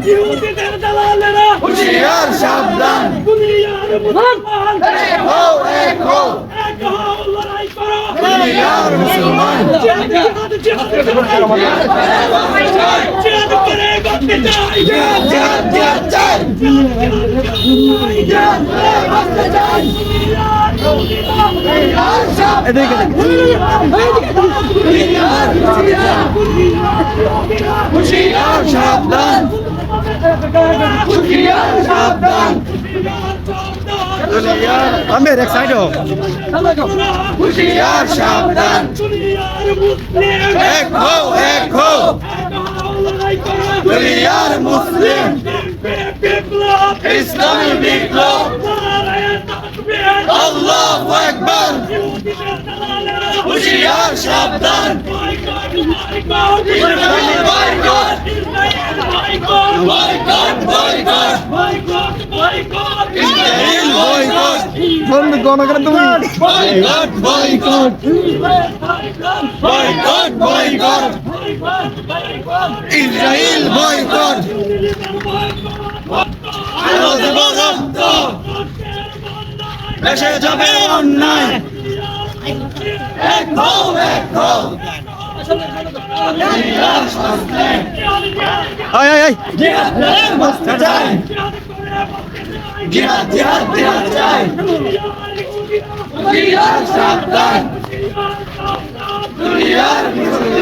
ইহুদিদের দালালেরা হুঁশিয়ার সাবধান দুনিয়ার মুসলমান এক হও এক হও এক হও লড়াই করো দুনিয়ার মুসলমান জিহাদ জিহাদ জিহাদ করে বাঁচতে চাই জিহাদ জিহাদ জিহাদ চাই জিহাদ বাঁচতে চাই এদিকে হুঁশিয়ার সাবধান হুঁশিয়ার সাবধান দুনিয়ার আমের এক সাইড হুঁশিয়ার সাবধান এক হও এক হও দুনিয়ার মুসলিম ইসলামী বিপ্লব আল্লাহু আকবার হুঁশিয়ার সাবধান Israel boycott boycott boycott Israel boycott বন্ধু গণকরা তুমি boycott boycott boycott boycott Israel boycott রক্ত দেশে যাবে অন্যায় এক হও এক হও আয় আয় আয় জিহাদ বাঁচতে চাই জিহাদ জিহাদ জিহাদ চাই জিহাদ সাবধান দুনিয়ার মুসলিম